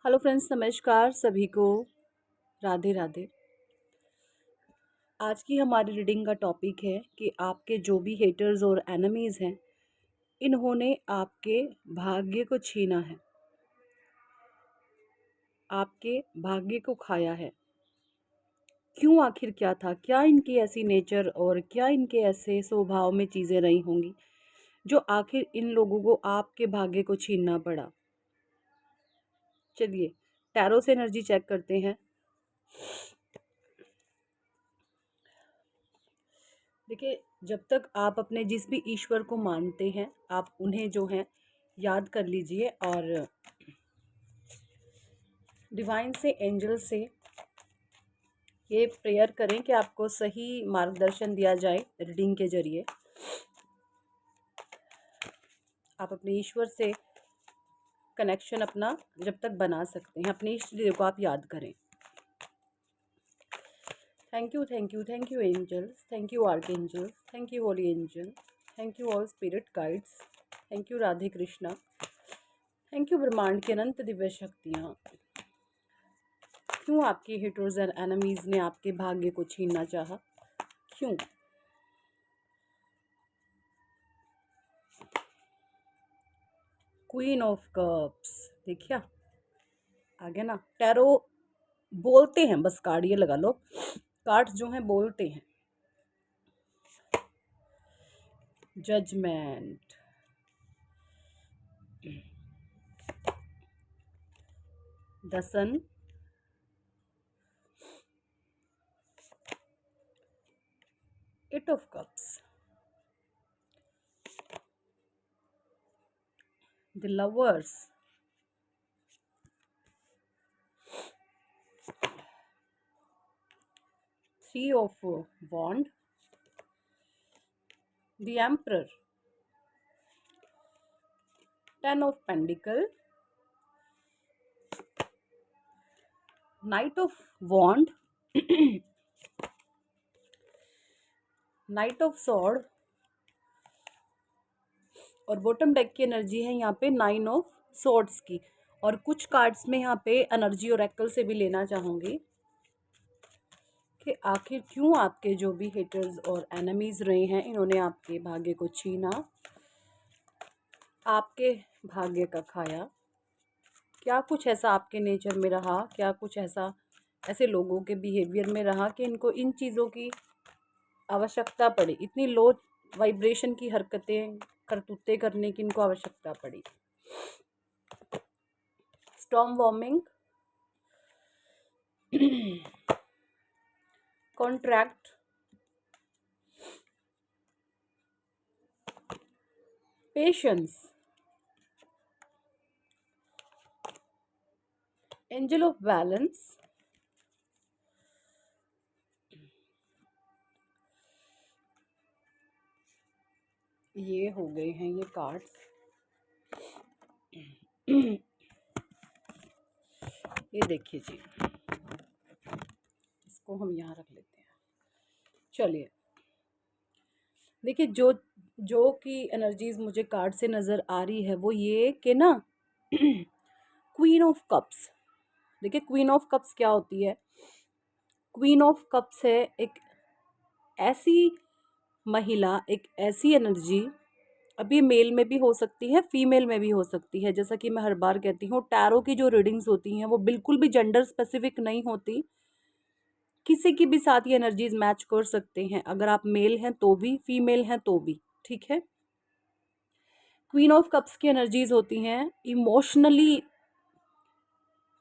Hello friends, नमस्कार सभी को। राधे राधे। आज की हमारी रीडिंग का टॉपिक है कि आपके जो भी हेटर्स और एनिमीज़ हैं, इन्होंने आपके भाग्य को छीना है, आपके भाग्य को खाया है। क्यों? आखिर क्या था? क्या इनकी ऐसी नेचर और क्या इनके ऐसे स्वभाव में चीज़ें रही होंगी जो आखिर इन लोगों को आपके भाग्य को छीनना पड़ा? चलिए टैरो से एनर्जी चेक करते हैं। देखिए, जब तक आप अपने जिस भी ईश्वर को मानते हैं, आप उन्हें जो है याद कर लीजिए और डिवाइन से, एंजल से ये प्रेयर करें कि आपको सही मार्गदर्शन दिया जाए रीडिंग के जरिए। आप अपने ईश्वर से कनेक्शन अपना जब तक बना सकते हैं, अपने इष्ट देव को आप याद करें। Thank you, thank you, thank you angels, thank you archangels, thank you holy angel, thank you all spirit guides, thank you Radhe Krishna, thank you ब्रह्मांड की अनंत दिव्य शक्तियाँ। क्यों आपके हिटर्स एंड एनिमीज ने आपके भाग्य को छीनना चाहा? क्यों? क्वीन ऑफ कप्स देखिए आ गया ना। टैरो बोलते हैं, बस कार्ड ये लगा लो, कार्ड्स जो हैं बोलते हैं। Judgement, the sun, eight of cups, the lovers, three of wand, the emperor, ten of pentacle, knight of wand, knight of sword और बॉटम डेक की एनर्जी है यहाँ पे नाइन ऑफ सॉर्ड्स की। और कुछ कार्ड्स में यहाँ पे एनर्जी और एक्ल से भी लेना चाहूँगी कि आखिर क्यों आपके जो भी हेटर्स और एनिमीज रहे हैं, इन्होंने आपके भाग्य को छीना, आपके भाग्य का खाया। क्या कुछ ऐसा आपके नेचर में रहा, क्या कुछ ऐसा ऐसे लोगों के बिहेवियर में रहा कि इनको इन चीज़ों की आवश्यकता पड़ी, इतनी लो वाइब्रेशन की हरकतें करतूते करने की इनको आवश्यकता पड़ी। Storm warming, contract, patience, angel of balance, ये हो गए हैं ये कार्ड्स। ये देखिए जी, इसको हम यहाँ रख लेते हैं। चलिए देखिए, जो जो की एनर्जीज मुझे कार्ड से नज़र आ रही है वो ये कि ना क्वीन ऑफ कप्स। देखिए, क्वीन ऑफ कप्स क्या होती है? क्वीन ऑफ कप्स है एक ऐसी महिला, एक ऐसी एनर्जी, अब ये मेल में भी हो सकती है, फीमेल में भी हो सकती है। जैसा कि मैं हर बार कहती हूँ, टैरो की जो रीडिंग्स होती हैं वो बिल्कुल भी जेंडर स्पेसिफिक नहीं होती, किसी की भी साथ ये एनर्जीज मैच कर सकते हैं। अगर आप मेल हैं तो भी, फीमेल हैं तो भी, ठीक है। क्वीन ऑफ कप्स की एनर्जीज होती हैं इमोशनली,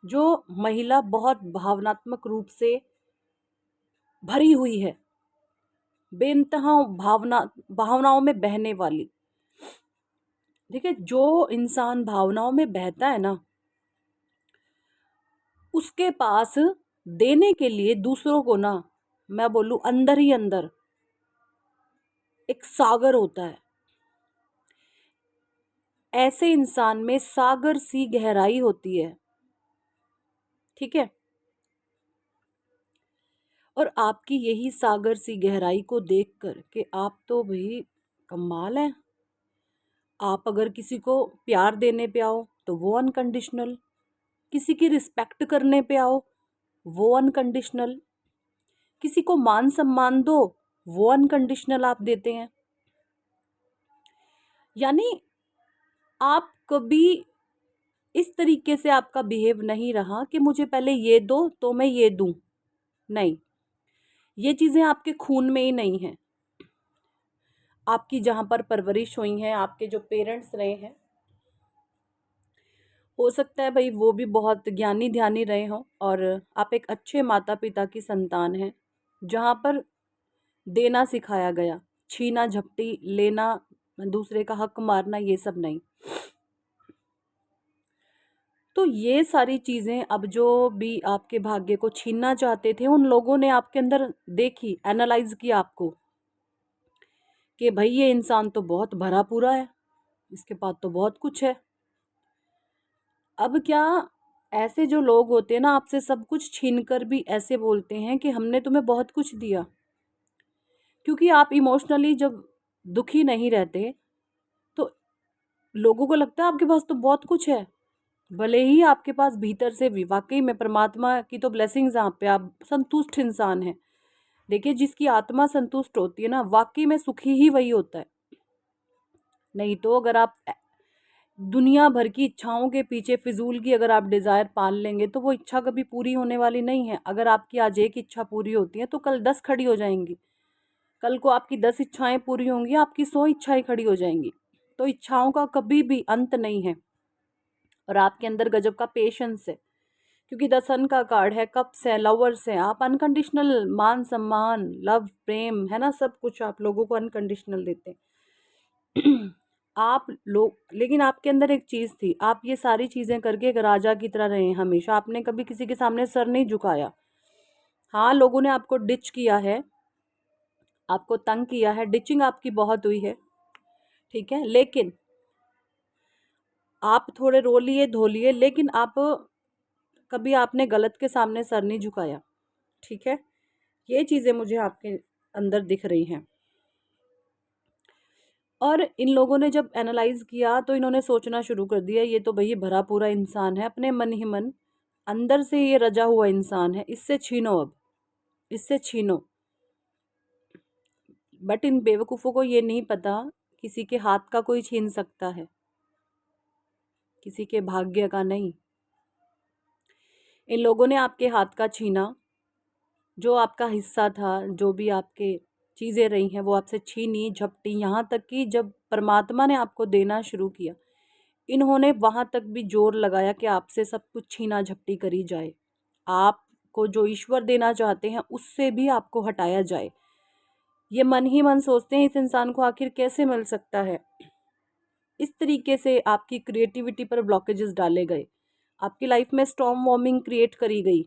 जो महिला बहुत भावनात्मक रूप से भरी हुई है, बेइंतहा भावनाओं में बहने वाली। देखिए, जो इंसान भावनाओं में बहता है ना, उसके पास देने के लिए दूसरों को ना, मैं बोलूं अंदर ही अंदर एक सागर होता है। ऐसे इंसान में सागर सी गहराई होती है, ठीक है। और आपकी यही सागर सी गहराई को देखकर कि आप तो भाई कमाल हैं। आप अगर किसी को प्यार देने पे आओ तो वो अनकंडीशनल, किसी की रिस्पेक्ट करने पे आओ, वो अनकंडीशनल। किसी को मान सम्मान दो, वो अनकंडीशनल आप देते हैं। यानी आप कभी इस तरीके से आपका बिहेव नहीं रहा कि मुझे पहले ये दो तो मैं ये दूं। नहीं, ये चीज़ें आपके खून में ही नहीं है। आपकी जहाँ पर परवरिश हुई है, आपके जो पेरेंट्स रहे हैं, हो सकता है भाई वो भी बहुत ज्ञानी ध्यानी रहे हों और आप एक अच्छे माता पिता की संतान हैं, जहाँ पर देना सिखाया गया, छीना झपटी लेना, दूसरे का हक मारना, ये सब नहीं। तो ये सारी चीज़ें अब जो भी आपके भाग्य को छीनना चाहते थे, उन लोगों ने आपके अंदर देखी, एनालाइज किया आपको कि भाई ये इंसान तो बहुत भरा पूरा है, इसके पास तो बहुत कुछ है। अब क्या, ऐसे जो लोग होते हैं ना, आपसे सब कुछ छीन कर भी ऐसे बोलते हैं कि हमने तुम्हें बहुत कुछ दिया, क्योंकि आप इमोशनली जब दुखी नहीं रहते तो लोगों को लगता है आपके पास तो बहुत कुछ है। भले ही आपके पास भीतर से भी वाकई में परमात्मा की तो ब्लेसिंग्स आप पे, आप संतुष्ट इंसान हैं। देखिए, जिसकी आत्मा संतुष्ट होती है ना, वाकई में सुखी ही वही होता है। नहीं तो अगर आप दुनिया भर की इच्छाओं के पीछे फिजूल की अगर आप डिज़ायर पाल लेंगे तो वो इच्छा कभी पूरी होने वाली नहीं है। अगर आपकी आज एक इच्छा पूरी होती है तो कल 10 खड़ी हो जाएंगी, कल को आपकी 10 इच्छाएं पूरी होंगी, आपकी 100 इच्छाएं खड़ी हो जाएंगी। तो इच्छाओं का कभी भी अंत नहीं है। और आपके अंदर गजब का पेशेंस है, क्योंकि द सन का कार्ड है, कप्स है, लवर्स है। आप अनकंडीशनल मान सम्मान, लव, प्रेम है ना, सब कुछ आप लोगों को अनकंडीशनल देते हैं। आप लोग, लेकिन आपके अंदर एक चीज़ थी, आप ये सारी चीज़ें करके एक राजा की तरह रहे हमेशा। आपने कभी किसी के सामने सर नहीं झुकाया। हाँ, लोगों ने आपको डिच किया है, आपको तंग किया है, डिचिंग आपकी बहुत हुई है, ठीक है, लेकिन आप थोड़े रो लिए धो लिए, लेकिन आप कभी आपने गलत के सामने सर नहीं झुकाया, ठीक है। ये चीज़ें मुझे आपके अंदर दिख रही हैं। और इन लोगों ने जब एनालाइज किया तो इन्होंने सोचना शुरू कर दिया, ये तो भई भरा पूरा इंसान है, अपने मन ही मन अंदर से ये रजा हुआ इंसान है, इससे छीनो, अब इससे छीनो। बट इन बेवकूफ़ों को ये नहीं पता, किसी के हाथ का कोई छीन सकता है, किसी के भाग्य का नहीं। इन लोगों ने आपके हाथ का छीना, जो आपका हिस्सा था, जो भी आपके चीज़ें रही हैं वो आपसे छीनी झपटी, यहाँ तक कि जब परमात्मा ने आपको देना शुरू किया, इन्होंने वहाँ तक भी जोर लगाया कि आपसे सब कुछ छीना झपटी करी जाए। आपको जो ईश्वर देना चाहते हैं उससे भी आपको हटाया जाए। ये मन ही मन सोचते हैं इस इंसान को आखिर कैसे मिल सकता है। इस तरीके से आपकी क्रिएटिविटी पर ब्लॉकेजेस डाले गए, आपकी लाइफ में स्टॉर्म वॉर्मिंग क्रिएट करी गई।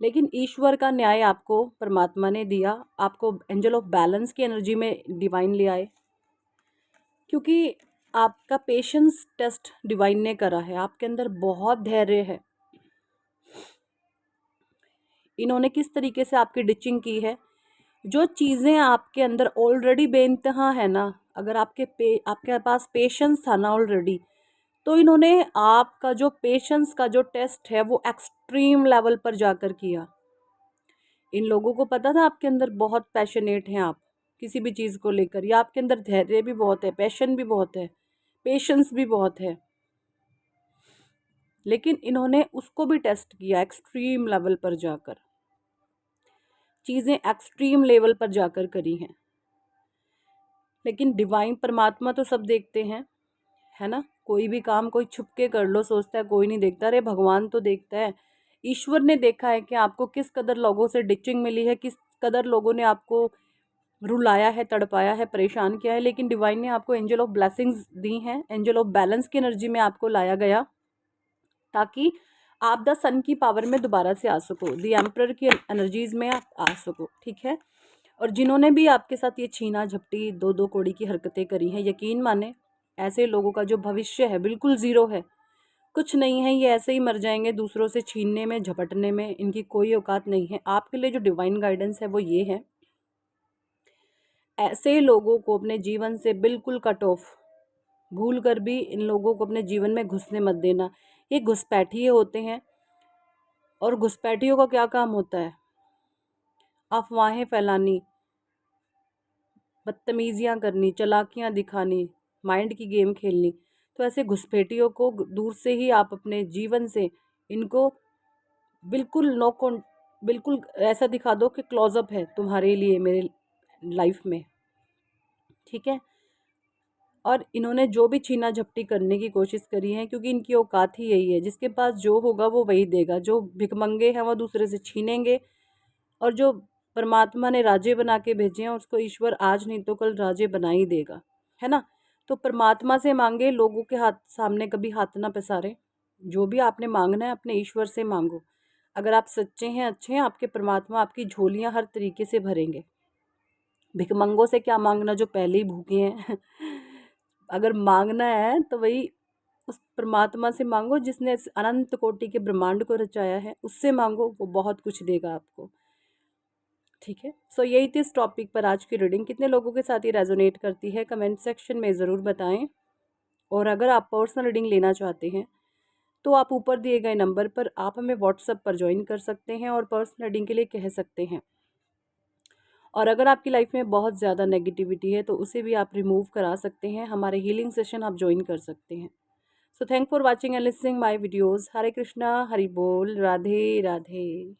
लेकिन ईश्वर का न्याय आपको परमात्मा ने दिया, आपको एंजल ऑफ बैलेंस की एनर्जी में डिवाइन ले आए, क्योंकि आपका पेशेंस टेस्ट डिवाइन ने करा है, आपके अंदर बहुत धैर्य है। इन्होंने किस तरीके से आपकी डिचिंग की है, जो चीज़ें आपके अंदर ऑलरेडी बेइंतहा है ना, अगर आपके पास पेशेंस था ना ऑलरेडी, तो इन्होंने आपका जो पेशेंस का जो टेस्ट है वो एक्सट्रीम लेवल पर जाकर किया। इन लोगों को पता था आपके अंदर बहुत पैशनेट हैं आप किसी भी चीज़ को लेकर, या आपके अंदर धैर्य भी बहुत है, पैशन भी बहुत है, पेशेंस भी बहुत है। लेकिन इन्होंने उसको भी टेस्ट किया एक्सट्रीम लेवल पर जाकर, चीज़ें एक्सट्रीम लेवल पर जाकर करी हैं। लेकिन डिवाइन परमात्मा तो सब देखते हैं, है ना। कोई भी काम कोई छुप के कर लो, सोचता है कोई नहीं देखता, अरे भगवान तो देखता है। ईश्वर ने देखा है कि आपको किस कदर लोगों से डिचिंग मिली है, किस कदर लोगों ने आपको रुलाया है, तड़पाया है, परेशान किया है, लेकिन डिवाइन ने आपको एंजल ऑफ ब्लेसिंग्स दी हैं, एंजल ऑफ बैलेंस की एनर्जी में आपको लाया गया, ताकि आप द सन की पावर में दोबारा से आ सको, द एम्परर की एनर्जीज में आप आ सको, ठीक है। और जिन्होंने भी आपके साथ ये छीना झपटी दो दो कौड़ी की हरकतें करी हैं, यकीन माने ऐसे लोगों का जो भविष्य है बिल्कुल ज़ीरो है, कुछ नहीं है, ये ऐसे ही मर जाएंगे, दूसरों से छीनने में झपटने में इनकी कोई औकात नहीं है। आपके लिए जो डिवाइन गाइडेंस है वो ये है, ऐसे लोगों को अपने जीवन से बिल्कुल कट ऑफ, भूल कर भी इन लोगों को अपने जीवन में घुसने मत देना। ये घुसपैठिए होते हैं। और घुसपैठियों का क्या काम होता है? अफवाहें फैलानी, बदतमीजियाँ करनी, चालाकियाँ दिखानी, माइंड की गेम खेलनी। तो ऐसे घुसपैठियों को दूर से ही आप अपने जीवन से इनको बिल्कुल बिल्कुल ऐसा दिखा दो कि क्लोजअप है तुम्हारे लिए मेरे लाइफ में, ठीक है। और इन्होंने जो भी छीना झपटी करने की कोशिश करी है, क्योंकि इनकी औकात ही यही है, जिसके पास जो होगा वो वही देगा। जो भिखमंगे हैं वो दूसरे से छीनेंगे, और जो परमात्मा ने राजे बना के भेजे हैं उसको ईश्वर आज नहीं तो कल राजे बना ही देगा, है ना। तो परमात्मा से मांगे, लोगों के हाथ सामने कभी हाथ ना पसारे। जो भी आपने मांगना है अपने ईश्वर से मांगो। अगर आप सच्चे हैं, अच्छे हैं, आपके परमात्मा आपकी झोलियां हर तरीके से भरेंगे। भिखमंगों से क्या मांगना जो पहले ही भूखे हैं। अगर मांगना है तो वही उस परमात्मा से मांगो जिसने इस अनंत कोटि के ब्रह्मांड को रचाया है, उससे मांगो, वो बहुत कुछ देगा आपको, ठीक है। सो यही थी इस टॉपिक पर आज की रीडिंग। कितने लोगों के साथ ये रेजोनेट करती है कमेंट सेक्शन में ज़रूर बताएं। और अगर आप पर्सनल रीडिंग लेना चाहते हैं तो आप ऊपर दिए गए नंबर पर आप हमें व्हाट्सएप पर ज्वाइन कर सकते हैं और पर्सनल रीडिंग के लिए कह सकते हैं। और अगर आपकी लाइफ में बहुत ज़्यादा नेगेटिविटी है तो उसे भी आप रिमूव करा सकते हैं, हमारे हीलिंग सेशन आप ज्वाइन कर सकते हैं। So thank for watching and listening my videos. Hare Krishna, Hari बोल, राधे राधे।